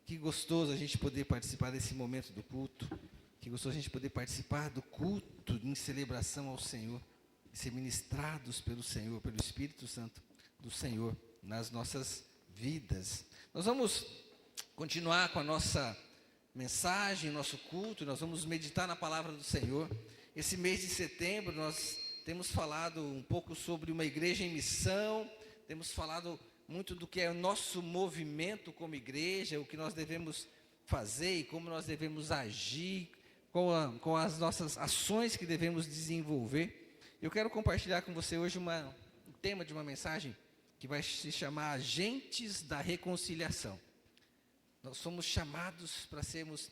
Que gostoso a gente poder participar desse momento do culto. Que gostoso a gente poder participar do culto em celebração ao Senhor. E ser ministrados pelo Senhor, pelo Espírito Santo do Senhor nas nossas vidas. Nós vamos continuar com a nossa mensagem, nosso culto. Nós vamos meditar na palavra do Senhor. Esse mês de setembro nós temos falado um pouco sobre uma igreja em missão. Temos falado muito do que é o nosso movimento como igreja, o que nós devemos fazer e como nós devemos agir, com as nossas ações que devemos desenvolver. Eu quero compartilhar com você hoje o tema de uma mensagem que vai se chamar Agentes da Reconciliação. Nós somos chamados para sermos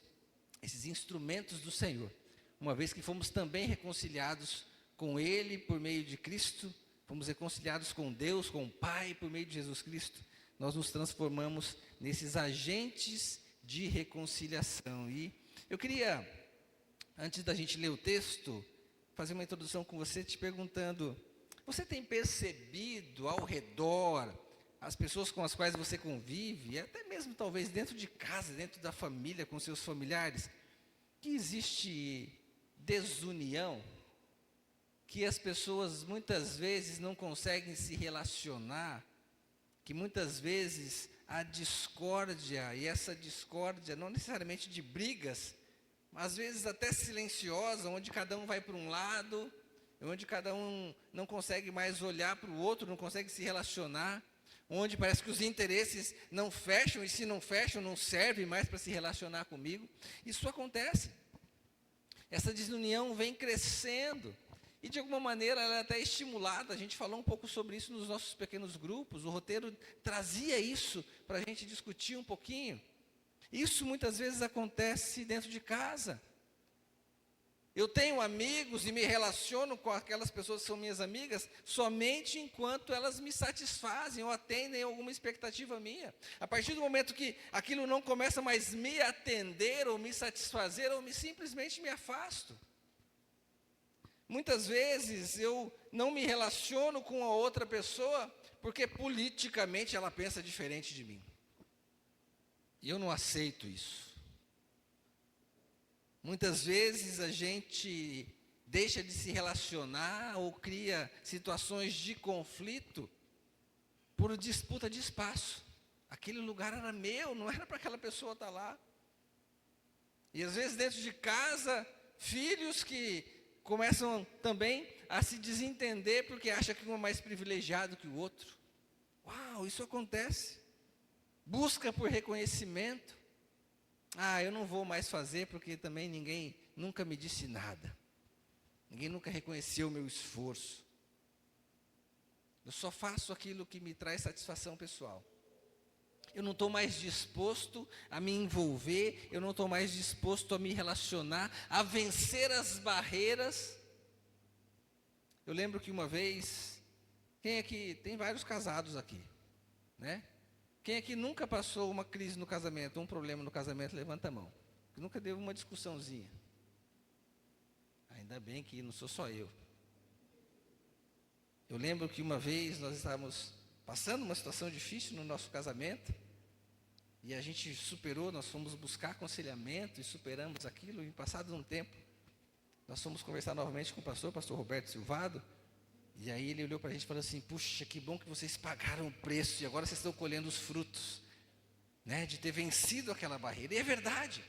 esses instrumentos do Senhor, uma vez que fomos também reconciliados com Ele por meio de Cristo. Fomos reconciliados com Deus, com o Pai, por meio de Jesus Cristo. Nós nos transformamos nesses agentes de reconciliação. E eu queria, antes da gente ler o texto, fazer uma introdução com você, te perguntando: você tem percebido ao redor, as pessoas com as quais você convive, até mesmo talvez dentro de casa, dentro da família, com seus familiares, que existe desunião? Que as pessoas muitas vezes não conseguem se relacionar, que muitas vezes há discórdia, e essa discórdia não necessariamente de brigas, mas às vezes até silenciosa, onde cada um vai para um lado, onde cada um não consegue mais olhar para o outro, não consegue se relacionar, onde parece que os interesses não fecham, e se não fecham, não serve mais para se relacionar comigo. Isso acontece. Essa desunião vem crescendo. E de alguma maneira ela é até estimulada. A gente falou um pouco sobre isso nos nossos pequenos grupos. O roteiro trazia isso para a gente discutir um pouquinho. Isso muitas vezes acontece dentro de casa. Eu tenho amigos e me relaciono com aquelas pessoas que são minhas amigas somente enquanto elas me satisfazem ou atendem a alguma expectativa minha. A partir do momento que aquilo não começa mais me atender ou me satisfazer, eu simplesmente me afasto. Muitas vezes eu não me relaciono com a outra pessoa porque politicamente ela pensa diferente de mim. E eu não aceito isso. Muitas vezes a gente deixa de se relacionar ou cria situações de conflito por disputa de espaço. Aquele lugar era meu, não era para aquela pessoa estar lá. E às vezes dentro de casa, filhos que começam também a se desentender porque acham que um é mais privilegiado que o outro. Uau, isso acontece. Busca por reconhecimento. Eu não vou mais fazer porque também ninguém nunca me disse nada. Ninguém nunca reconheceu o meu esforço. Eu só faço aquilo que me traz satisfação pessoal. Eu não estou mais disposto a me envolver, eu não estou mais disposto a me relacionar, a vencer as barreiras. Eu lembro que uma vez, quem aqui, tem vários casados aqui, né? Quem aqui nunca passou uma crise no casamento, um problema no casamento, levanta a mão. Nunca deu uma discussãozinha. Ainda bem que não sou só eu. Eu lembro que uma vez nós estávamos passando uma situação difícil no nosso casamento, e a gente superou, nós fomos buscar aconselhamento e superamos aquilo, e passado um tempo, nós fomos conversar novamente com o pastor Roberto Silvado, e aí ele olhou para a gente e falou assim: puxa, que bom que vocês pagaram o preço, e agora vocês estão colhendo os frutos, né, de ter vencido aquela barreira. E é verdade.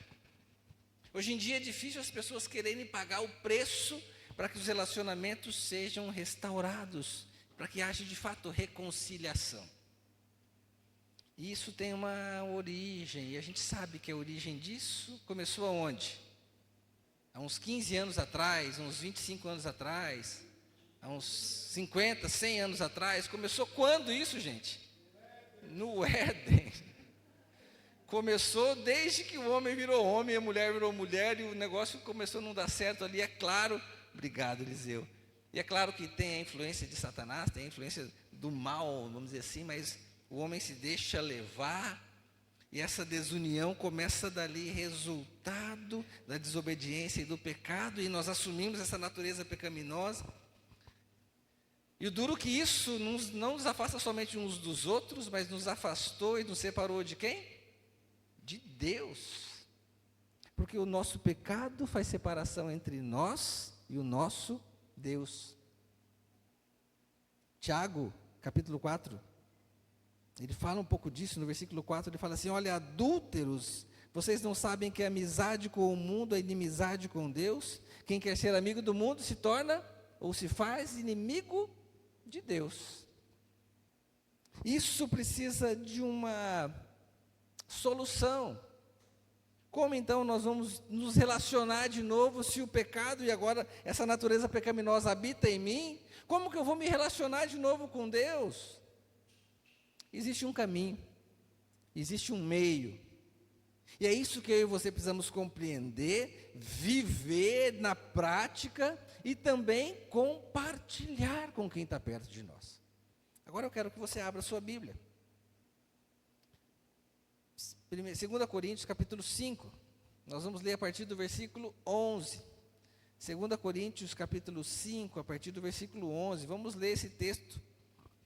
Hoje em dia é difícil as pessoas quererem pagar o preço para que os relacionamentos sejam restaurados, para que haja de fato reconciliação. E isso tem uma origem, e a gente sabe que a origem disso começou aonde? Há uns 15 anos atrás, uns 25 anos atrás, há uns 50, 100 anos atrás. Começou quando isso, gente? No Éden. Começou desde que o homem virou homem, a mulher virou mulher, e o negócio começou a não dar certo ali, é claro. Obrigado, Eliseu. E é claro que tem a influência de Satanás, tem a influência do mal, vamos dizer assim, mas o homem se deixa levar, e essa desunião começa dali, resultado da desobediência e do pecado, e nós assumimos essa natureza pecaminosa. E o duro que isso não nos afasta somente uns dos outros, mas nos afastou e nos separou de quem? De Deus, porque o nosso pecado faz separação entre nós e o nosso Deus. Tiago, capítulo 4, ele fala um pouco disso, no versículo 4, ele fala assim: olha, adúlteros, vocês não sabem que a amizade com o mundo é inimizade com Deus? Quem quer ser amigo do mundo se torna, ou se faz, inimigo de Deus. Isso precisa de uma solução. Como então nós vamos nos relacionar de novo se o pecado e agora essa natureza pecaminosa habita em mim? Como que eu vou me relacionar de novo com Deus? Existe um caminho, existe um meio. E é isso que eu e você precisamos compreender, viver na prática e também compartilhar com quem está perto de nós. Agora eu quero que você abra a sua Bíblia. 2 Coríntios capítulo 5, nós vamos ler a partir do versículo 11. 2 Coríntios capítulo 5, a partir do versículo 11, vamos ler esse texto.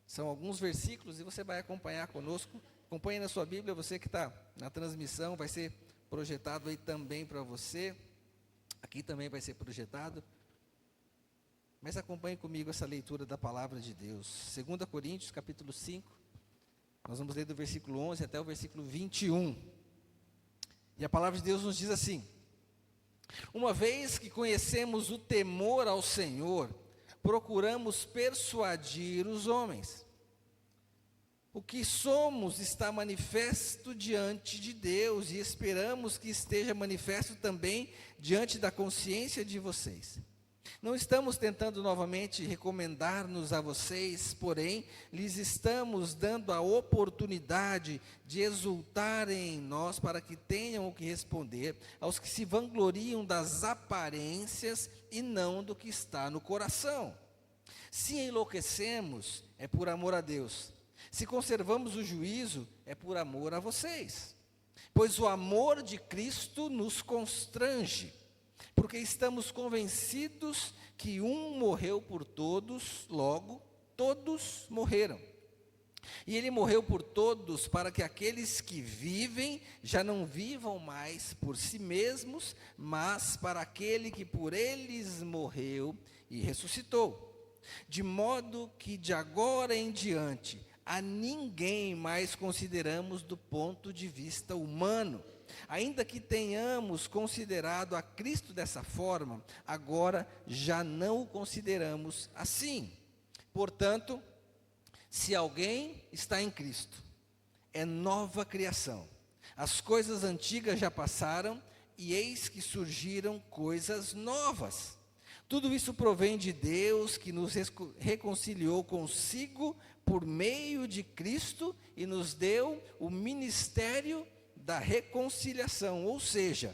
São alguns versículos e você vai acompanhar conosco. Acompanhe na sua Bíblia, você que está na transmissão, vai ser projetado aí também para você. Aqui também vai ser projetado. Mas acompanhe comigo essa leitura da palavra de Deus. 2 Coríntios capítulo 5. Nós vamos ler do versículo 11 até o versículo 21. E a palavra de Deus nos diz assim: uma vez que conhecemos o temor ao Senhor, procuramos persuadir os homens. O que somos está manifesto diante de Deus e esperamos que esteja manifesto também diante da consciência de vocês. Não estamos tentando novamente recomendar-nos a vocês, porém, lhes estamos dando a oportunidade de exultarem em nós para que tenham o que responder aos que se vangloriam das aparências e não do que está no coração. Se enlouquecemos, é por amor a Deus. Se conservamos o juízo, é por amor a vocês. Pois o amor de Cristo nos constrange, porque estamos convencidos que um morreu por todos, logo todos morreram. E ele morreu por todos para que aqueles que vivem já não vivam mais por si mesmos, mas para aquele que por eles morreu e ressuscitou. De modo que de agora em diante a ninguém mais consideramos do ponto de vista humano. Ainda que tenhamos considerado a Cristo dessa forma, agora já não o consideramos assim. Portanto, se alguém está em Cristo, é nova criação. As coisas antigas já passaram e eis que surgiram coisas novas. Tudo isso provém de Deus, que nos reconciliou consigo por meio de Cristo e nos deu o ministério da reconciliação, ou seja,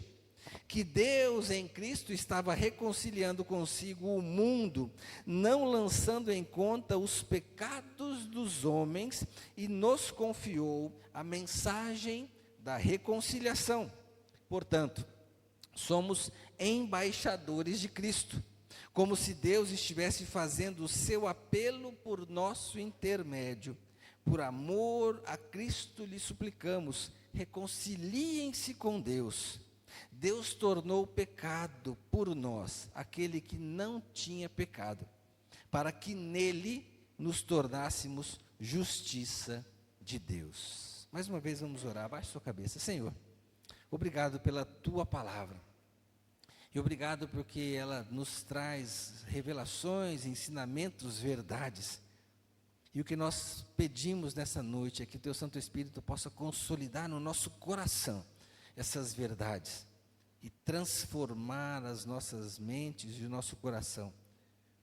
que Deus em Cristo estava reconciliando consigo o mundo, não lançando em conta os pecados dos homens, e nos confiou a mensagem da reconciliação. Portanto, somos embaixadores de Cristo, como se Deus estivesse fazendo o seu apelo por nosso intermédio. Por amor a Cristo lhe suplicamos, reconciliem-se com Deus. Deus tornou pecado por nós, aquele que não tinha pecado, para que nele nos tornássemos justiça de Deus. Mais uma vez vamos orar, abaixe sua cabeça. Senhor, obrigado pela tua palavra. E obrigado porque ela nos traz revelações, ensinamentos, verdades. E o que nós pedimos nessa noite é que o Teu Santo Espírito possa consolidar no nosso coração essas verdades e transformar as nossas mentes e o nosso coração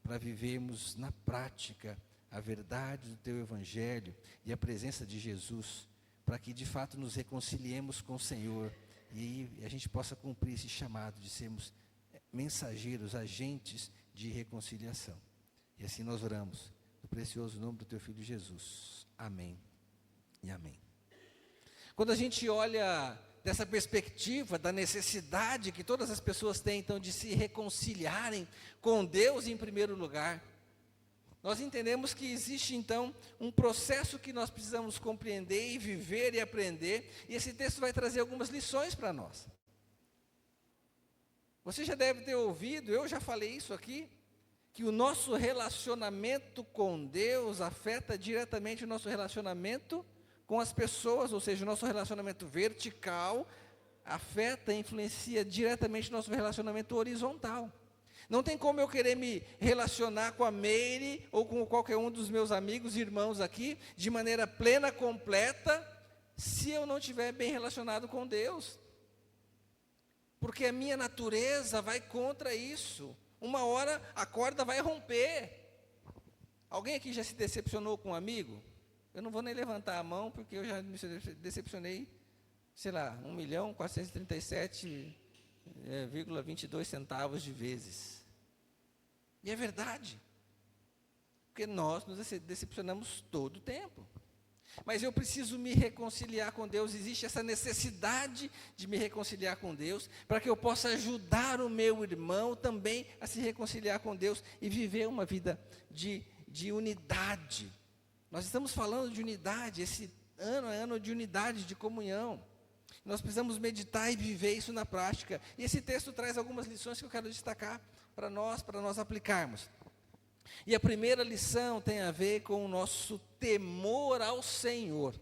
para vivermos na prática a verdade do Teu Evangelho e a presença de Jesus, para que de fato nos reconciliemos com o Senhor e a gente possa cumprir esse chamado de sermos mensageiros, agentes de reconciliação. E assim nós oramos, no precioso nome do Teu Filho Jesus. Amém e amém. Quando a gente olha dessa perspectiva da necessidade que todas as pessoas têm, então, de se reconciliarem com Deus em primeiro lugar, nós entendemos que existe então um processo que nós precisamos compreender e viver e aprender, e esse texto vai trazer algumas lições para nós. Você já deve ter ouvido, eu já falei isso aqui, que o nosso relacionamento com Deus afeta diretamente o nosso relacionamento com as pessoas, ou seja, o nosso relacionamento vertical afeta, influencia diretamente o nosso relacionamento horizontal. Não tem como eu querer me relacionar com a Meire ou com qualquer um dos meus amigos e irmãos aqui de maneira plena, completa, se eu não estiver bem relacionado com Deus. Porque a minha natureza vai contra isso. Uma hora a corda vai romper. Alguém aqui já se decepcionou com um amigo? Eu não vou nem levantar a mão, porque eu já me decepcionei, sei lá, 1.437,22 centavos de vezes. E é verdade. Porque nós nos decepcionamos todo o tempo. Mas eu preciso me reconciliar com Deus, existe essa necessidade de me reconciliar com Deus, para que eu possa ajudar o meu irmão também a se reconciliar com Deus e viver uma vida de unidade. Nós estamos falando de unidade, esse ano é ano de unidade, de comunhão. Nós precisamos meditar e viver isso na prática. E esse texto traz algumas lições que eu quero destacar para nós aplicarmos. E a primeira lição tem a ver com o nosso temor ao Senhor.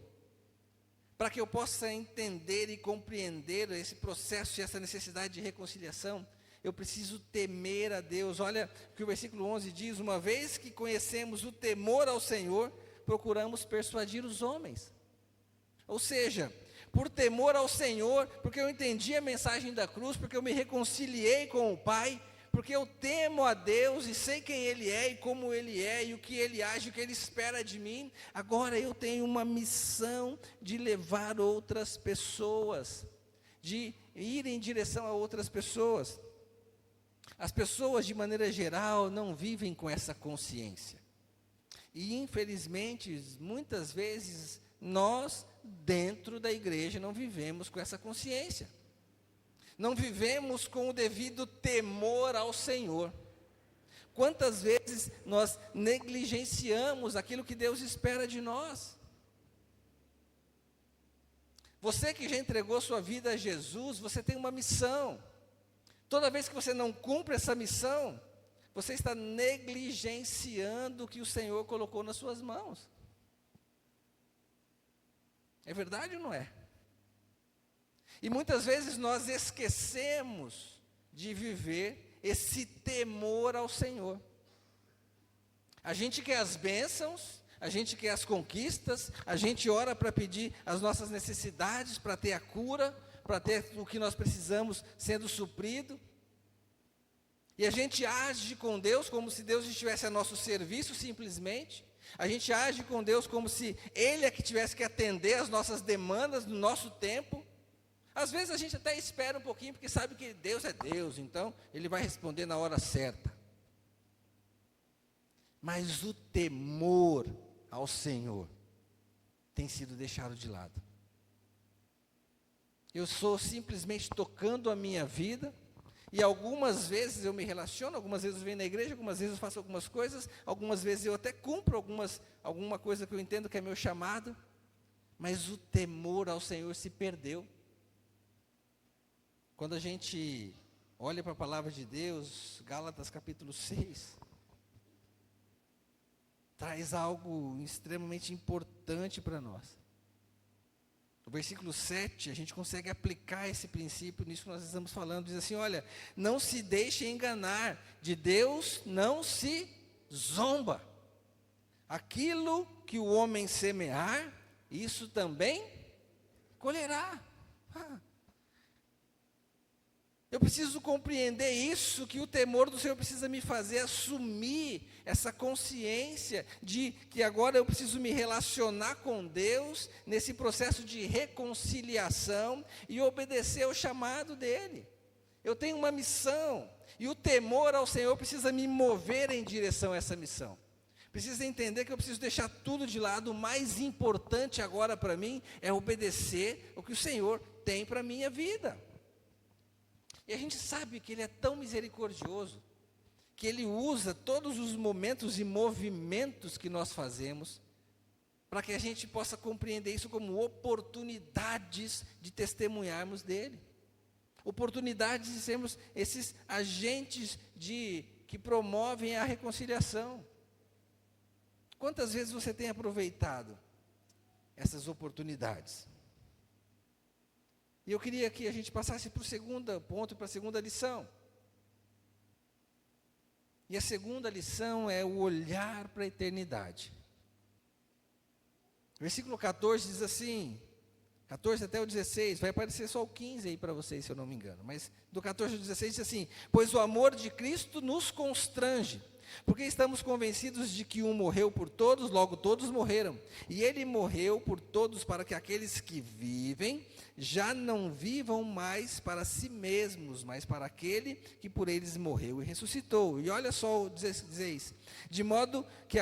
Para que eu possa entender e compreender esse processo e essa necessidade de reconciliação, eu preciso temer a Deus. Olha o que o versículo 11 diz: uma vez que conhecemos o temor ao Senhor, procuramos persuadir os homens. Ou seja, por temor ao Senhor, porque eu entendi a mensagem da cruz, porque eu me reconciliei com o Pai, porque eu temo a Deus e sei quem Ele é e como Ele é e o que Ele age, o que Ele espera de mim, agora eu tenho uma missão de levar outras pessoas, de ir em direção a outras pessoas. As pessoas, de maneira geral, não vivem com essa consciência. E, infelizmente, muitas vezes, nós, dentro da igreja, não vivemos com essa consciência. Não vivemos com o devido temor ao Senhor. Quantas vezes nós negligenciamos aquilo que Deus espera de nós? Você que já entregou sua vida a Jesus, você tem uma missão. Toda vez que você não cumpre essa missão, você está negligenciando o que o Senhor colocou nas suas mãos. É verdade ou não é? E muitas vezes nós esquecemos de viver esse temor ao Senhor. A gente quer as bênçãos, a gente quer as conquistas, a gente ora para pedir as nossas necessidades, para ter a cura, para ter o que nós precisamos sendo suprido. E a gente age com Deus como se Deus estivesse a nosso serviço simplesmente. A gente age com Deus como se Ele é que tivesse que atender as nossas demandas no nosso tempo. Às vezes a gente até espera um pouquinho, porque sabe que Deus é Deus, então Ele vai responder na hora certa. Mas o temor ao Senhor tem sido deixado de lado. Eu sou simplesmente tocando a minha vida, e algumas vezes eu me relaciono, algumas vezes eu venho na igreja, algumas vezes eu faço algumas coisas, algumas vezes eu até cumpro alguma coisa que eu entendo que é meu chamado, mas o temor ao Senhor se perdeu. Quando a gente olha para a palavra de Deus, Gálatas capítulo 6, traz algo extremamente importante para nós. No versículo 7, a gente consegue aplicar esse princípio nisso que nós estamos falando. Diz assim, olha, não se deixe enganar, de Deus não se zomba. Aquilo que o homem semear, isso também colherá. Eu preciso compreender isso, que o temor do Senhor precisa me fazer assumir essa consciência de que agora eu preciso me relacionar com Deus nesse processo de reconciliação e obedecer ao chamado dEle. Eu tenho uma missão e o temor ao Senhor precisa me mover em direção a essa missão. Precisa entender que eu preciso deixar tudo de lado. O mais importante agora para mim é obedecer o que o Senhor tem para a minha vida. E a gente sabe que Ele é tão misericordioso, que Ele usa todos os momentos e movimentos que nós fazemos, para que a gente possa compreender isso como oportunidades de testemunharmos dEle. Oportunidades de sermos esses agentes que promovem a reconciliação. Quantas vezes você tem aproveitado essas oportunidades? E eu queria que a gente passasse para o segundo ponto, para a segunda lição. E a segunda lição é o olhar para a eternidade. Versículo 14 diz assim, 14 até o 16, vai aparecer só o 15 aí para vocês, se eu não me engano. Mas do 14 ao 16 diz assim: pois o amor de Cristo nos constrange, porque estamos convencidos de que um morreu por todos, logo todos morreram. E ele morreu por todos para que aqueles que vivem já não vivam mais para si mesmos, mas para aquele que por eles morreu e ressuscitou. E olha só o 16, de modo que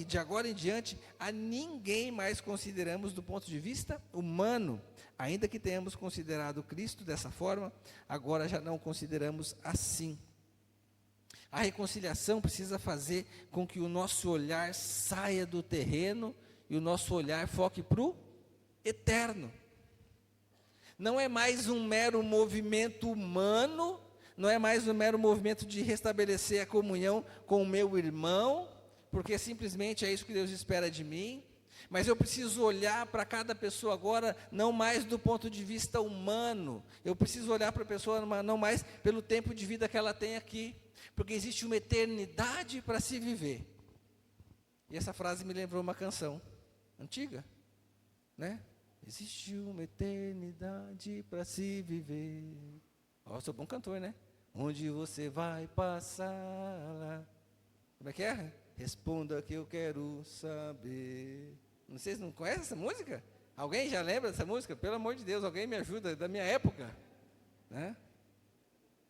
de agora em diante a ninguém mais consideramos do ponto de vista humano, ainda que tenhamos considerado Cristo dessa forma, agora já não consideramos assim. A reconciliação precisa fazer com que o nosso olhar saia do terreno e o nosso olhar foque para o eterno. Não é mais um mero movimento humano, não é mais um mero movimento de restabelecer a comunhão com o meu irmão, porque simplesmente é isso que Deus espera de mim, mas eu preciso olhar para cada pessoa agora, não mais do ponto de vista humano, eu preciso olhar para a pessoa não mais pelo tempo de vida que ela tem aqui, porque existe uma eternidade para se viver. E essa frase me lembrou uma canção antiga, né? Existe uma eternidade para se viver. Ó, eu sou bom cantor, né? Onde você vai passar? Como é que é? Responda que eu quero saber. Vocês não conhecem essa música? Alguém já lembra dessa música? Pelo amor de Deus, alguém me ajuda, da minha época, né?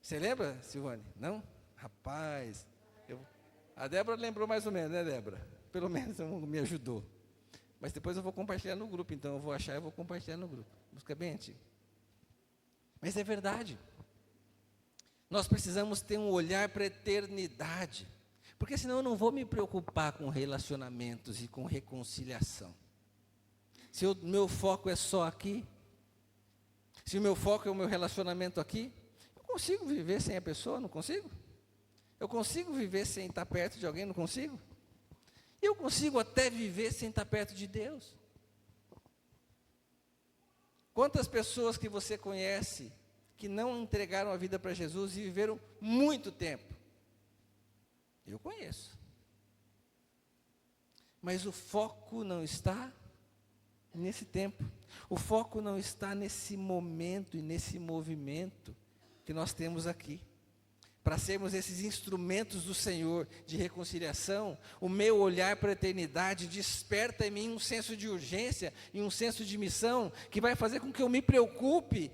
Você lembra, Silvane? Não? Rapaz, a Débora lembrou mais ou menos, né, Débora? Pelo menos me ajudou. Mas depois eu vou compartilhar no grupo, então eu vou achar e vou compartilhar no grupo. Música bem antiga. Mas é verdade. Nós precisamos ter um olhar para a eternidade. Porque senão eu não vou me preocupar com relacionamentos e com reconciliação. Se o meu foco é só aqui, se o meu foco é o meu relacionamento aqui, eu consigo viver sem a pessoa, não consigo? Eu consigo viver sem estar perto de alguém, não consigo? Eu consigo até viver sem estar perto de Deus. Quantas pessoas que você conhece que não entregaram a vida para Jesus e viveram muito tempo? Eu conheço. Mas o foco não está nesse tempo. O foco não está nesse momento e nesse movimento que nós temos aqui. Para sermos esses instrumentos do Senhor de reconciliação, o meu olhar para a eternidade desperta em mim um senso de urgência e um senso de missão que vai fazer com que eu me preocupe.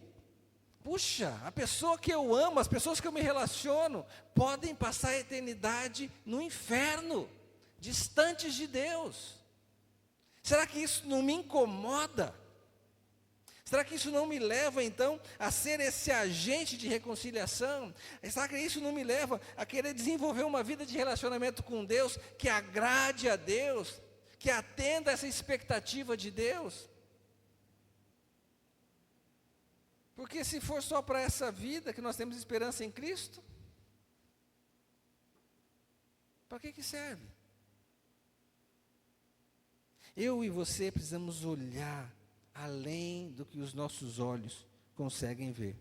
Puxa, a pessoa que eu amo, as pessoas que eu me relaciono, podem passar a eternidade no inferno, distantes de Deus. Será que isso não me incomoda? Será que isso não me leva, então, a ser esse agente de reconciliação? Será que isso não me leva a querer desenvolver uma vida de relacionamento com Deus, que agrade a Deus, que atenda essa expectativa de Deus? Porque se for só para essa vida que nós temos esperança em Cristo, para que serve? Eu e você precisamos olhar além do que os nossos olhos conseguem ver.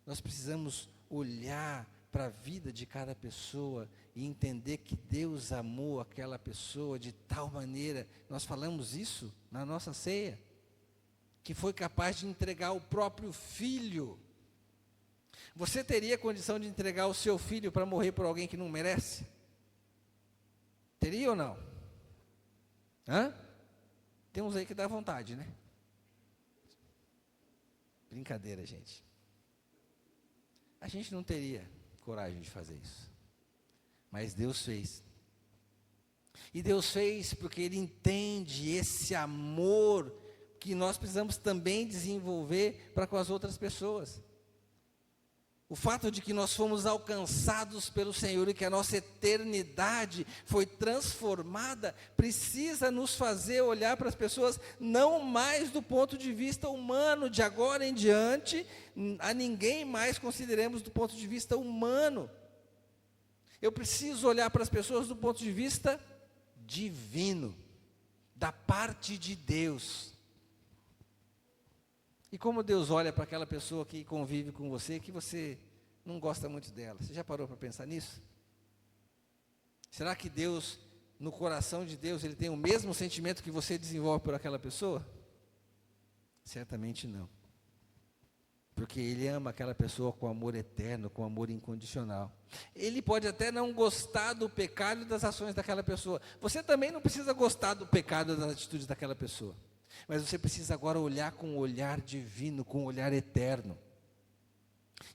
Nós precisamos olhar para a vida de cada pessoa e entender que Deus amou aquela pessoa de tal maneira, nós falamos isso na nossa ceia, que foi capaz de entregar o próprio filho. Você teria condição de entregar o seu filho para morrer por alguém que não merece? Teria ou não? Hã? Tem uns aí que dá vontade, né? Brincadeira, gente. A gente não teria coragem de fazer isso. Mas Deus fez. E Deus fez porque Ele entende esse amor que nós precisamos também desenvolver para com as outras pessoas. O fato de que nós fomos alcançados pelo Senhor e que a nossa eternidade foi transformada, precisa nos fazer olhar para as pessoas não mais do ponto de vista humano, de agora em diante, a ninguém mais consideremos do ponto de vista humano. Eu preciso olhar para as pessoas do ponto de vista divino, da parte de Deus. E como Deus olha para aquela pessoa que convive com você, que você não gosta muito dela? Você já parou para pensar nisso? Será que Deus, no coração de Deus, Ele tem o mesmo sentimento que você desenvolve por aquela pessoa? Certamente não. Porque Ele ama aquela pessoa com amor eterno, com amor incondicional. Ele pode até não gostar do pecado e das ações daquela pessoa. Você também não precisa gostar do pecado e das atitudes daquela pessoa. Mas você precisa agora olhar com um olhar divino, com um olhar eterno.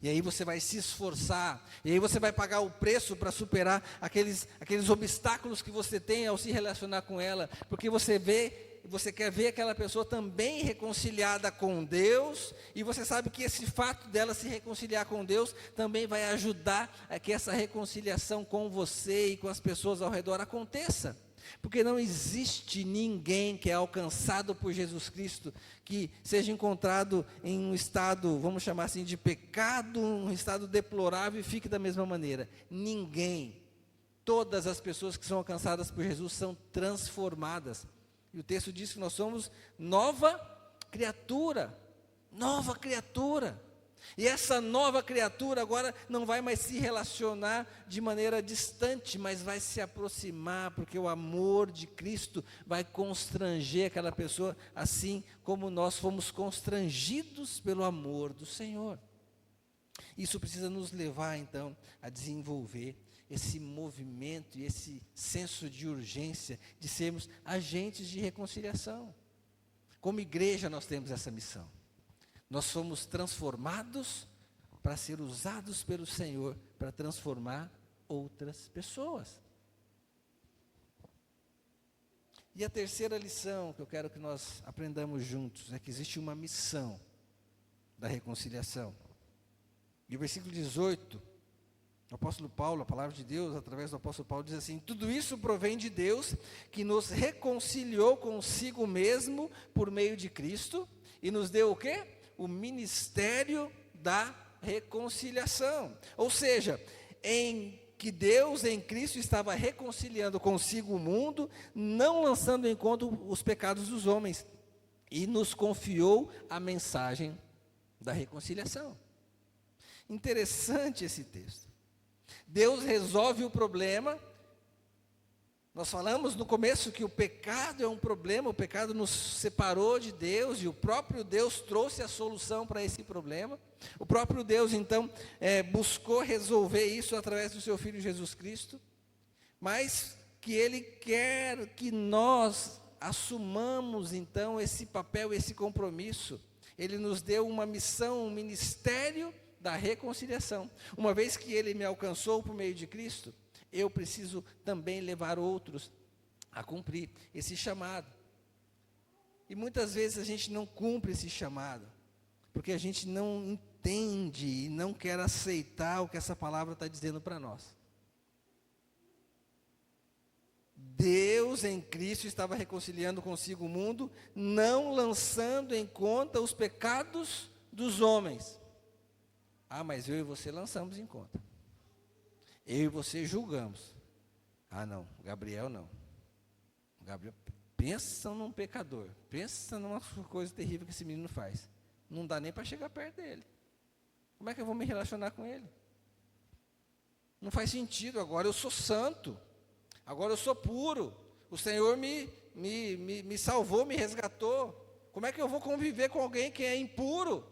E aí você vai se esforçar, e aí você vai pagar o preço para superar aqueles obstáculos que você tem ao se relacionar com ela, porque você quer ver aquela pessoa também reconciliada com Deus, e você sabe que esse fato dela se reconciliar com Deus também vai ajudar a que essa reconciliação com você e com as pessoas ao redor aconteça. Porque não existe ninguém que é alcançado por Jesus Cristo, que seja encontrado em um estado, vamos chamar assim, de pecado, um estado deplorável e fique da mesma maneira. Ninguém. Todas as pessoas que são alcançadas por Jesus são transformadas. E o texto diz que nós somos nova criatura. Nova criatura. E essa nova criatura agora não vai mais se relacionar de maneira distante, mas vai se aproximar, porque o amor de Cristo vai constranger aquela pessoa, assim como nós fomos constrangidos pelo amor do Senhor. Isso precisa nos levar, então, a desenvolver esse movimento e esse senso de urgência de sermos agentes de reconciliação. Como igreja, nós temos essa missão. Nós somos transformados para ser usados pelo Senhor para transformar outras pessoas. E a terceira lição que eu quero que nós aprendamos juntos é que existe uma missão da reconciliação. E o versículo 18, o apóstolo Paulo, a palavra de Deus, através do apóstolo Paulo, diz assim: tudo isso provém de Deus, que nos reconciliou consigo mesmo por meio de Cristo, e nos deu o quê? O ministério da reconciliação. Ou seja, em que Deus em Cristo estava reconciliando consigo o mundo, não lançando em conta os pecados dos homens, e nos confiou a mensagem da reconciliação. Interessante esse texto. Deus resolve o problema. Nós falamos no começo que o pecado é um problema, o pecado nos separou de Deus, e o próprio Deus trouxe a solução para esse problema. O próprio Deus, então, buscou resolver isso através do seu Filho Jesus Cristo, mas que Ele quer que nós assumamos, então, esse papel, esse compromisso. Ele nos deu uma missão, um ministério da reconciliação. Uma vez que Ele me alcançou por meio de Cristo, eu preciso também levar outros a cumprir esse chamado. E muitas vezes a gente não cumpre esse chamado, porque a gente não entende e não quer aceitar o que essa palavra está dizendo para nós. Deus em Cristo estava reconciliando consigo o mundo, não lançando em conta os pecados dos homens. Ah, mas eu e você lançamos em conta. Eu e você julgamos. Ah, não, Gabriel não. Gabriel, pensa num pecador. Pensa numa coisa terrível que esse menino faz. Não dá nem para chegar perto dele. Como é que eu vou me relacionar com ele? Não faz sentido. Agora eu sou santo. Agora eu sou puro. O Senhor me salvou, me resgatou. Como é que eu vou conviver com alguém que é impuro?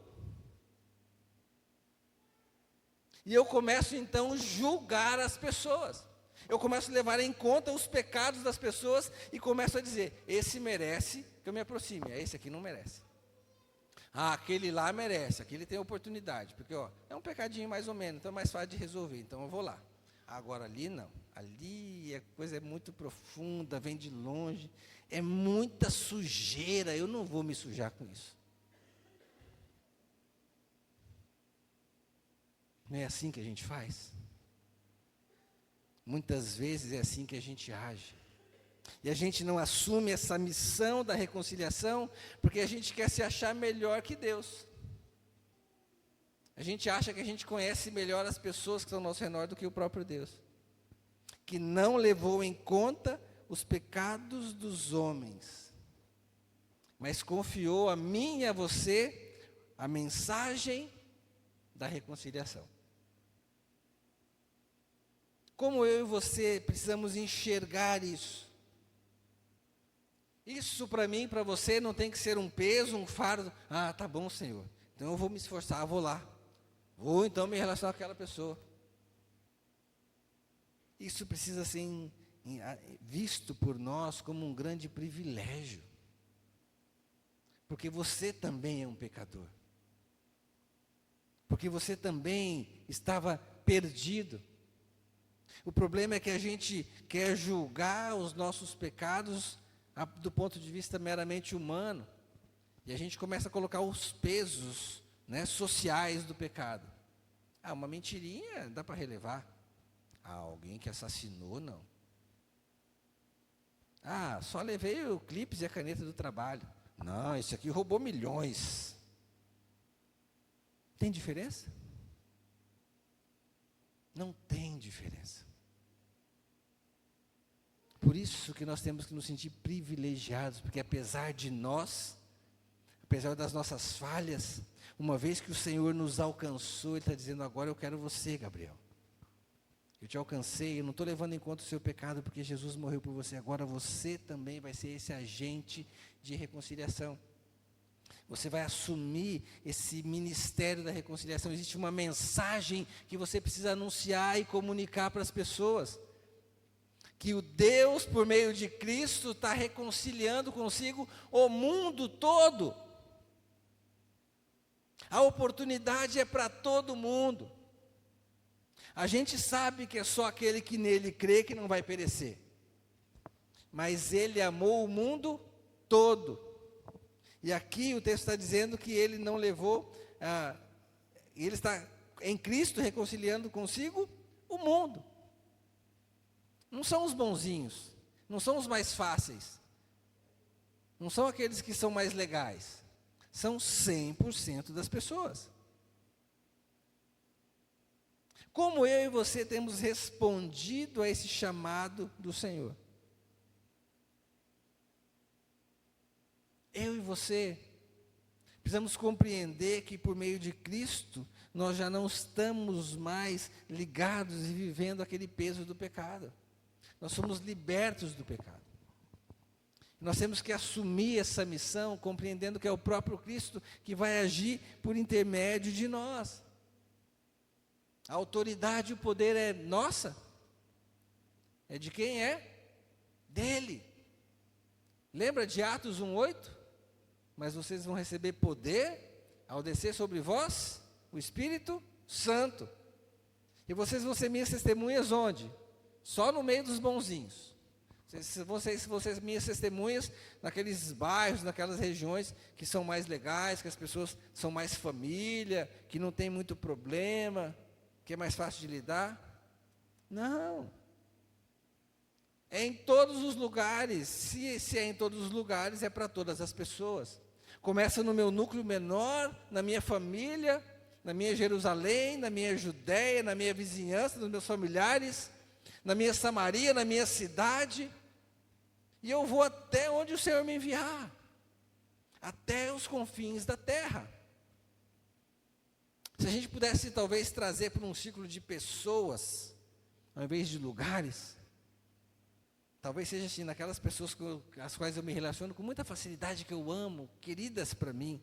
E eu começo então a julgar as pessoas. Eu começo a levar em conta os pecados das pessoas e começo a dizer: esse merece que eu me aproxime, esse aqui não merece. Ah, aquele lá merece, aquele tem oportunidade, porque é um pecadinho mais ou menos, então é mais fácil de resolver, então eu vou lá. Agora ali não, ali a coisa é muito profunda, vem de longe, é muita sujeira, eu não vou me sujar com isso. Não é assim que a gente faz? Muitas vezes é assim que a gente age. E a gente não assume essa missão da reconciliação, porque a gente quer se achar melhor que Deus. A gente acha que a gente conhece melhor as pessoas que estão ao nosso redor do que o próprio Deus, que não levou em conta os pecados dos homens, mas confiou a mim e a você a mensagem da reconciliação. Como eu e você precisamos enxergar isso? Isso para mim, para você, não tem que ser um peso, um fardo. Ah, tá bom, Senhor. Então eu vou me esforçar, vou lá. Vou então me relacionar com aquela pessoa. Isso precisa ser visto por nós como um grande privilégio. Porque você também é um pecador. Porque você também estava perdido. O problema é que a gente quer julgar os nossos pecados do ponto de vista meramente humano. E a gente começa a colocar os pesos, né, sociais do pecado. Ah, uma mentirinha dá para relevar. Ah, alguém que assassinou, não. Ah, só levei o clipes e a caneta do trabalho. Não, esse aqui roubou milhões. Tem diferença? Não tem diferença. Por isso que nós temos que nos sentir privilegiados, porque apesar de nós, apesar das nossas falhas, uma vez que o Senhor nos alcançou, Ele está dizendo: agora eu quero você, Gabriel. Eu te alcancei, eu não estou levando em conta o seu pecado, porque Jesus morreu por você. Agora você também vai ser esse agente de reconciliação. Você vai assumir esse ministério da reconciliação. Existe uma mensagem que você precisa anunciar e comunicar para as pessoas. Que o Deus, por meio de Cristo, está reconciliando consigo o mundo todo. A oportunidade é para todo mundo. A gente sabe que é só aquele que nele crê que não vai perecer. Mas Ele amou o mundo todo. E aqui o texto está dizendo que Ele não levou, Ele está em Cristo reconciliando consigo o mundo. Não são os bonzinhos, não são os mais fáceis, não são aqueles que são mais legais, são 100% das pessoas. Como eu e você temos respondido a esse chamado do Senhor? Eu e você precisamos compreender que por meio de Cristo nós já não estamos mais ligados e vivendo aquele peso do pecado. Nós somos libertos do pecado. Nós temos que assumir essa missão, compreendendo que é o próprio Cristo que vai agir por intermédio de nós. A autoridade e o poder é nossa. É de quem é? Dele. Lembra de Atos 1:8? Mas vocês vão receber poder ao descer sobre vós o Espírito Santo. E vocês vão ser minhas testemunhas onde? Só no meio dos bonzinhos. Vocês minhas testemunhas naqueles bairros, naquelas regiões que são mais legais, que as pessoas são mais família, que não tem muito problema, que é mais fácil de lidar. Não. É em todos os lugares. Se é em todos os lugares, é para todas as pessoas. Começa no meu núcleo menor, na minha família, na minha Jerusalém, na minha Judéia, na minha vizinhança, nos meus familiares, na minha Samaria, na minha cidade, e eu vou até onde o Senhor me enviar, até os confins da terra. Se a gente pudesse talvez trazer para um ciclo de pessoas, ao invés de lugares, talvez seja assim, naquelas pessoas com as quais eu me relaciono com muita facilidade, que eu amo, queridas para mim,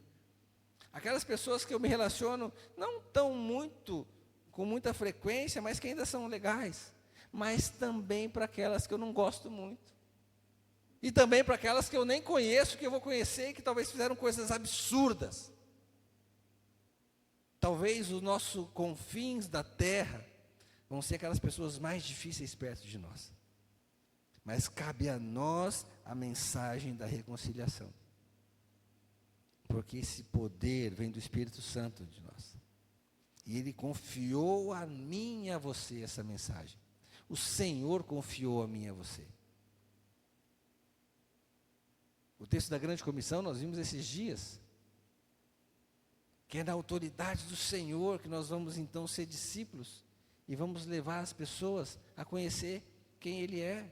aquelas pessoas que eu me relaciono não tão muito, com muita frequência, mas que ainda são legais, mas também para aquelas que eu não gosto muito. E também para aquelas que eu nem conheço, que eu vou conhecer e que talvez fizeram coisas absurdas. Talvez os nossos confins da terra vão ser aquelas pessoas mais difíceis perto de nós. Mas cabe a nós a mensagem da reconciliação. Porque esse poder vem do Espírito Santo de nós. E Ele confiou a mim e a você essa mensagem. O Senhor confiou a mim e a você. O texto da grande comissão nós vimos esses dias, que é na autoridade do Senhor que nós vamos então ser discípulos e vamos levar as pessoas a conhecer quem Ele é.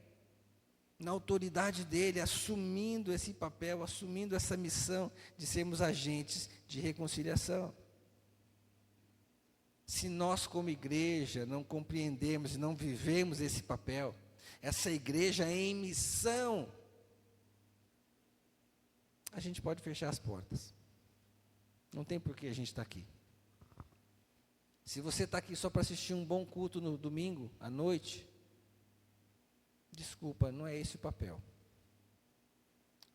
Na autoridade dEle, assumindo esse papel, assumindo essa missão de sermos agentes de reconciliação. Se nós como igreja não compreendemos e não vivemos esse papel, essa igreja em missão, a gente pode fechar as portas. Não tem por que a gente estar aqui. Se você está aqui só para assistir um bom culto no domingo, à noite, desculpa, não é esse o papel.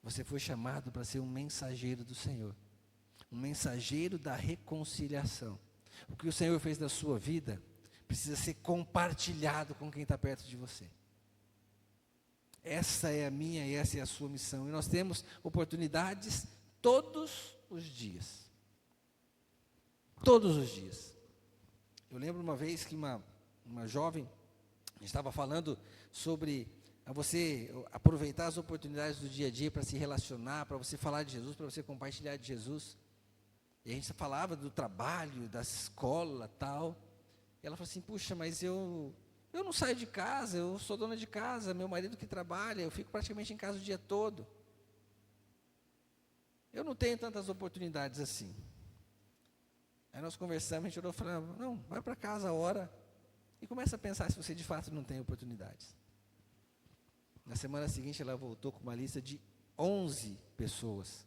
Você foi chamado para ser um mensageiro do Senhor. Um mensageiro da reconciliação. O que o Senhor fez na sua vida precisa ser compartilhado com quem está perto de você. Essa é a minha e essa é a sua missão. E nós temos oportunidades todos os dias. Todos os dias. Eu lembro uma vez que uma jovem estava falando sobre você aproveitar as oportunidades do dia a dia para se relacionar, para você falar de Jesus, para você compartilhar de Jesus. E a gente falava do trabalho, da escola, tal. E ela falou assim, puxa, mas eu não saio de casa, eu sou dona de casa, meu marido que trabalha, eu fico praticamente em casa o dia todo. Eu não tenho tantas oportunidades assim. Aí nós conversamos, a gente orou e falou, não, vai para casa, ora, e começa a pensar se você de fato não tem oportunidades. Na semana seguinte ela voltou com uma lista de 11 pessoas.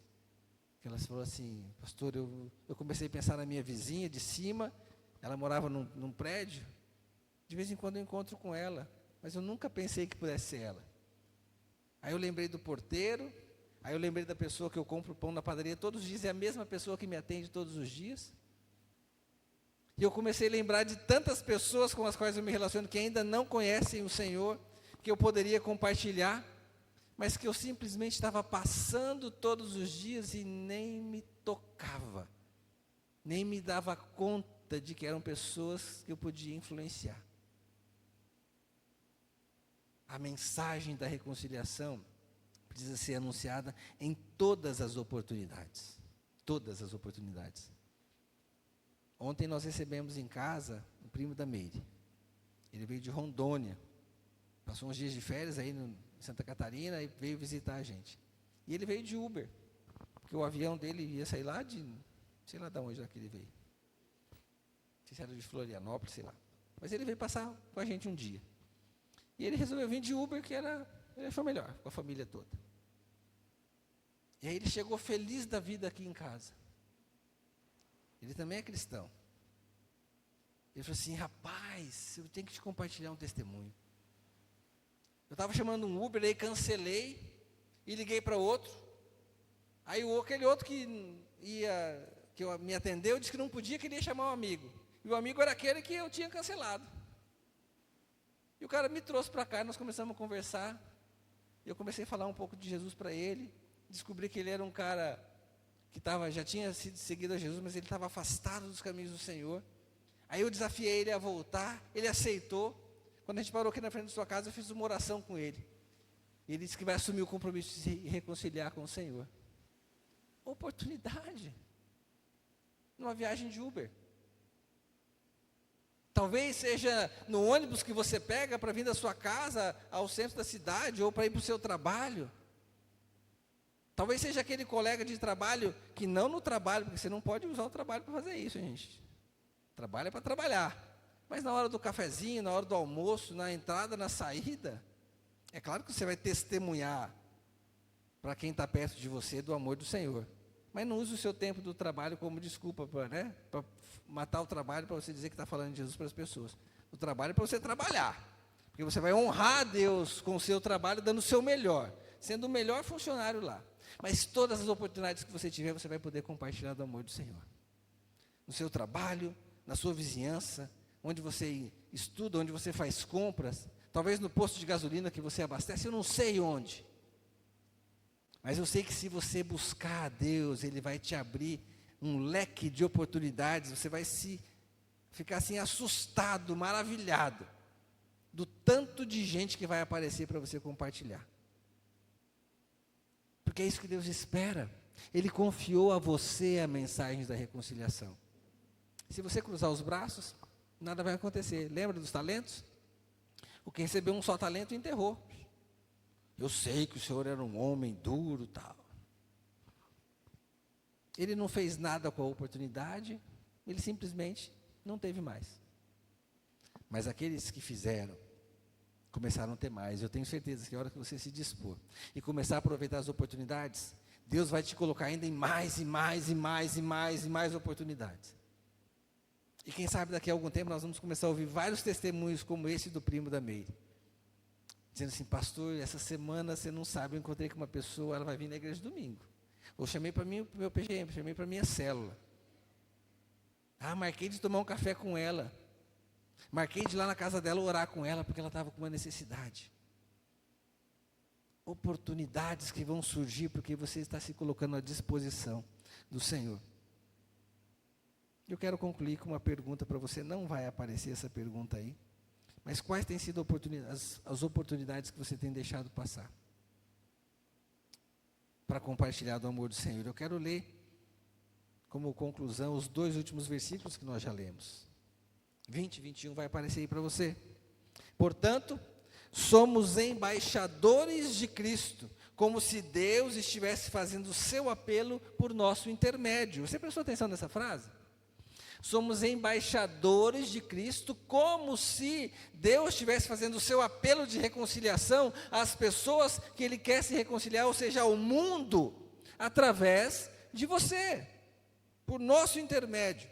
Ela falou assim, pastor, eu comecei a pensar na minha vizinha de cima, ela morava num prédio, de vez em quando eu encontro com ela, mas eu nunca pensei que pudesse ser ela. Aí eu lembrei do porteiro, aí eu lembrei da pessoa que eu compro pão na padaria todos os dias, é a mesma pessoa que me atende todos os dias. E eu comecei a lembrar de tantas pessoas com as quais eu me relaciono, que ainda não conhecem o Senhor, que eu poderia compartilhar, mas que eu simplesmente estava passando todos os dias e nem me tocava, nem me dava conta de que eram pessoas que eu podia influenciar. A mensagem da reconciliação precisa ser anunciada em todas as oportunidades. Todas as oportunidades. Ontem nós recebemos em casa o primo da Meire. Ele veio de Rondônia. Passou uns dias de férias aí em Santa Catarina e veio visitar a gente. E ele veio de Uber, porque o avião dele ia sair lá de, sei lá de onde lá que ele veio. Não sei se era de Florianópolis, sei lá. Mas ele veio passar com a gente um dia. E ele resolveu vir de Uber, que ele achou melhor, com a família toda. E aí ele chegou feliz da vida aqui em casa. Ele também é cristão. Ele falou assim, rapaz, eu tenho que te compartilhar um testemunho. Eu estava chamando um Uber, aí cancelei e liguei para outro. Aí aquele outro que me atendeu disse que não podia, queria chamar um amigo. E o amigo era aquele que eu tinha cancelado. E o cara me trouxe para cá, nós começamos a conversar. Eu comecei a falar um pouco de Jesus para ele. Descobri que ele era um cara que já tinha sido seguido a Jesus, mas ele estava afastado dos caminhos do Senhor. Aí eu desafiei ele a voltar, ele aceitou. Quando a gente parou aqui na frente da sua casa, eu fiz uma oração com ele. E ele disse que vai assumir o compromisso de se reconciliar com o Senhor. Oportunidade. Numa viagem de Uber. Talvez seja no ônibus que você pega para vir da sua casa ao centro da cidade, ou para ir para o seu trabalho. Talvez seja aquele colega de trabalho, que não no trabalho, porque você não pode usar o trabalho para fazer isso, gente. Trabalho é para trabalhar. Mas na hora do cafezinho, na hora do almoço, na entrada, na saída, é claro que você vai testemunhar para quem está perto de você do amor do Senhor. Mas não use o seu tempo do trabalho como desculpa para matar o trabalho, para você dizer que está falando de Jesus para as pessoas. O trabalho é para você trabalhar. Porque você vai honrar a Deus com o seu trabalho, dando o seu melhor, sendo o melhor funcionário lá. Mas todas as oportunidades que você tiver, você vai poder compartilhar do amor do Senhor. No seu trabalho, na sua vizinhança, onde você estuda, onde você faz compras, talvez no posto de gasolina que você abastece, eu não sei onde. Mas eu sei que se você buscar a Deus, Ele vai te abrir um leque de oportunidades, você vai se ficar assim assustado, maravilhado, do tanto de gente que vai aparecer para você compartilhar. Porque é isso que Deus espera. Ele confiou a você a mensagem da reconciliação. Se você cruzar os braços, nada vai acontecer. Lembra dos talentos? O que recebeu um só talento enterrou. Eu sei que o senhor era um homem duro, tal. Ele não fez nada com a oportunidade, ele simplesmente não teve mais. Mas aqueles que fizeram, começaram a ter mais. Eu tenho certeza que a hora que você se dispor e começar a aproveitar as oportunidades, Deus vai te colocar ainda em mais e mais e mais e mais e mais oportunidades. E quem sabe daqui a algum tempo nós vamos começar a ouvir vários testemunhos como esse do primo da Meire. Dizendo assim, pastor, essa semana você não sabe, eu encontrei com uma pessoa, ela vai vir na igreja domingo. Eu chamei para mim o meu PGM, chamei para a minha célula. Marquei de tomar um café com ela. Marquei de ir lá na casa dela orar com ela, porque ela estava com uma necessidade. Oportunidades que vão surgir, porque você está se colocando à disposição do Senhor. Eu quero concluir com uma pergunta para você, não vai aparecer essa pergunta aí, mas quais têm sido as oportunidades que você tem deixado passar para compartilhar do amor do Senhor? Eu quero ler, como conclusão, os 2 últimos versículos que nós já lemos. 20 e 21 vai aparecer aí para você. Portanto, somos embaixadores de Cristo, como se Deus estivesse fazendo o seu apelo por nosso intermédio. Você prestou atenção nessa frase? Somos embaixadores de Cristo, como se Deus estivesse fazendo o seu apelo de reconciliação às pessoas que Ele quer se reconciliar, ou seja, ao mundo, através de você, por nosso intermédio.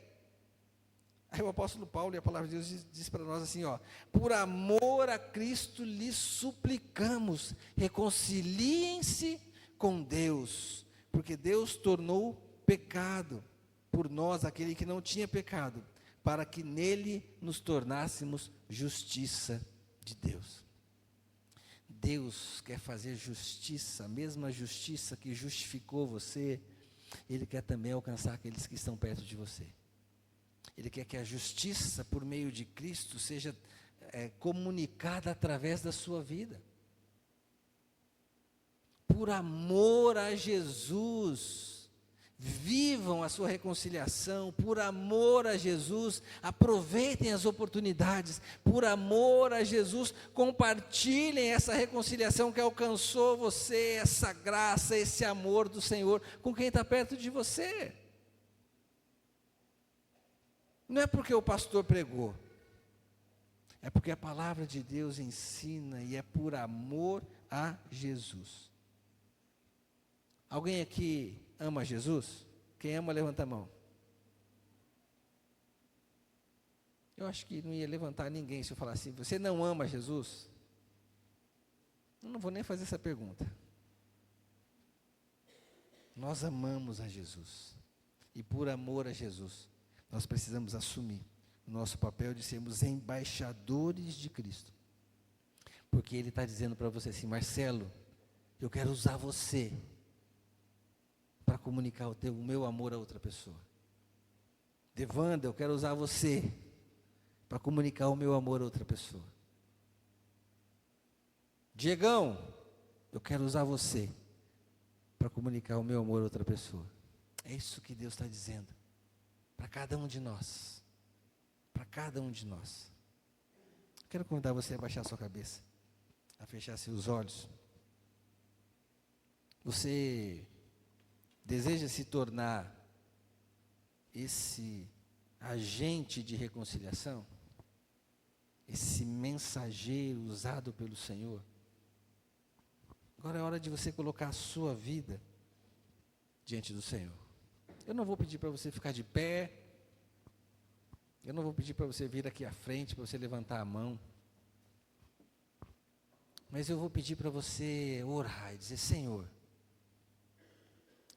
Aí o apóstolo Paulo e a palavra de Deus diz para nós assim, por amor a Cristo lhes suplicamos, reconciliem-se com Deus, porque Deus tornou pecado por nós, aquele que não tinha pecado, para que nele nos tornássemos justiça de Deus. Deus quer fazer justiça, a mesma justiça que justificou você, Ele quer também alcançar aqueles que estão perto de você. Ele quer que a justiça por meio de Cristo seja comunicada através da sua vida. Por amor a Jesus, vivam a sua reconciliação. Por amor a Jesus, aproveitem as oportunidades. Por amor a Jesus, compartilhem essa reconciliação que alcançou você, essa graça, esse amor do Senhor com quem está perto de você. Não é porque o pastor pregou, é porque a palavra de Deus ensina e é por amor a Jesus. Alguém aqui ama Jesus? Quem ama, levanta a mão. Eu acho que não ia levantar ninguém se eu falasse assim, você não ama Jesus? Eu não vou nem fazer essa pergunta. Nós amamos a Jesus, e por amor a Jesus, nós precisamos assumir o nosso papel de sermos embaixadores de Cristo. Porque Ele está dizendo para você assim, Marcelo, eu quero usar você para comunicar o meu amor a outra pessoa. Devanda, eu quero usar você para comunicar o meu amor a outra pessoa. Diegão, eu quero usar você para comunicar o meu amor a outra pessoa. É isso que Deus está dizendo. Para cada um de nós. Para cada um de nós. Quero convidar você a baixar sua cabeça, a fechar seus olhos. Você deseja se tornar esse agente de reconciliação? Esse mensageiro usado pelo Senhor? Agora é hora de você colocar a sua vida diante do Senhor. Eu não vou pedir para você ficar de pé. Eu não vou pedir para você vir aqui à frente, para você levantar a mão. Mas eu vou pedir para você orar e dizer, Senhor,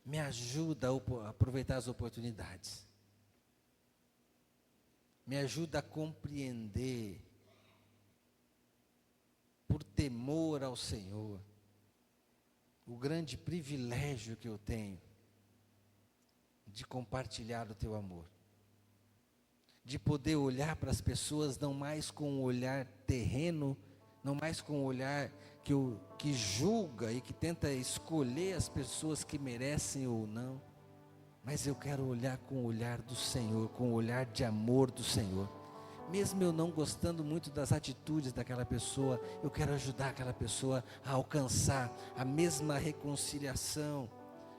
me ajuda a aproveitar as oportunidades. Me ajuda a compreender, por temor ao Senhor, o grande privilégio que eu tenho de compartilhar o teu amor, de poder olhar para as pessoas não mais com um olhar terreno, não mais com um olhar que julga e que tenta escolher as pessoas que merecem ou não, mas eu quero olhar com o olhar do Senhor, com o olhar de amor do Senhor. Mesmo eu não gostando muito das atitudes daquela pessoa, eu quero ajudar aquela pessoa a alcançar a mesma reconciliação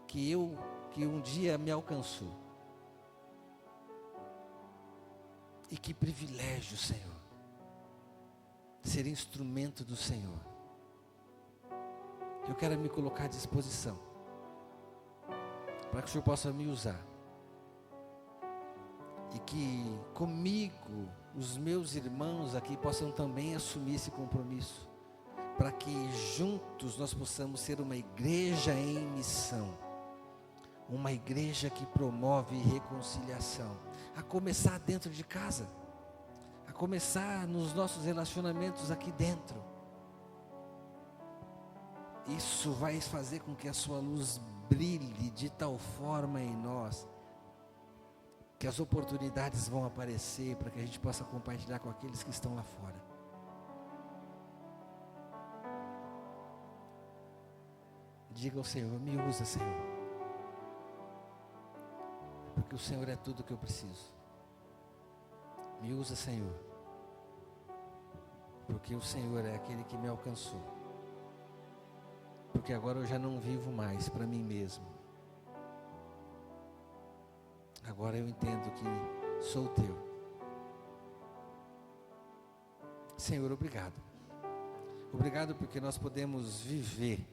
que um dia me alcançou. E que privilégio, Senhor, ser instrumento do Senhor. Eu quero me colocar à disposição, para que o Senhor possa me usar. E que comigo, os meus irmãos aqui possam também assumir esse compromisso, para que juntos nós possamos ser uma igreja em missão, uma igreja que promove reconciliação, a começar dentro de casa, a começar nos nossos relacionamentos aqui dentro. Isso vai fazer com que a sua luz brilhe de tal forma em nós, que as oportunidades vão aparecer para que a gente possa compartilhar com aqueles que estão lá fora. Diga ao Senhor: me usa, Senhor, porque o Senhor é tudo que eu preciso. Me usa, Senhor, porque o Senhor é aquele que me alcançou. Porque agora eu já não vivo mais para mim mesmo. Agora eu entendo que sou teu. Senhor, obrigado. Obrigado porque nós podemos viver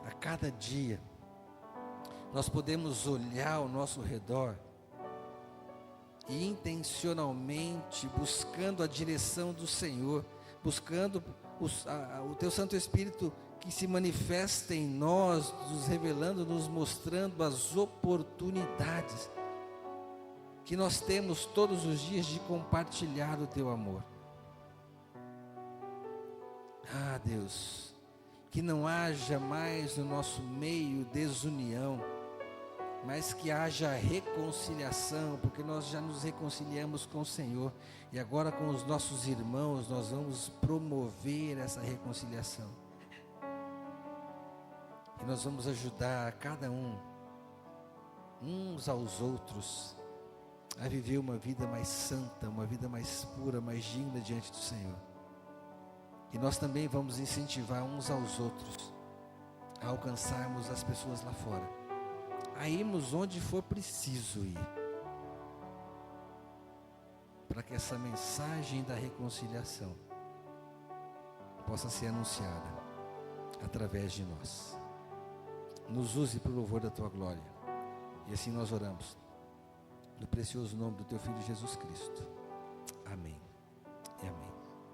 a cada dia. Nós podemos olhar ao nosso redor e intencionalmente buscando a direção do Senhor, buscando o Teu Santo Espírito que se manifesta em nós, nos revelando, nos mostrando as oportunidades que nós temos todos os dias de compartilhar o Teu amor. Ah, Deus, que não haja mais no nosso meio desunião, mas que haja reconciliação, porque nós já nos reconciliamos com o Senhor, e agora com os nossos irmãos nós vamos promover essa reconciliação. E nós vamos ajudar cada uns aos outros, a viver uma vida mais santa, uma vida mais pura, mais digna diante do Senhor. E nós também vamos incentivar uns aos outros a alcançarmos as pessoas lá fora, a irmos onde for preciso ir, para que essa mensagem da reconciliação possa ser anunciada através de nós. Nos use para o louvor da Tua glória. E assim nós oramos, no precioso nome do Teu Filho Jesus Cristo. Amém.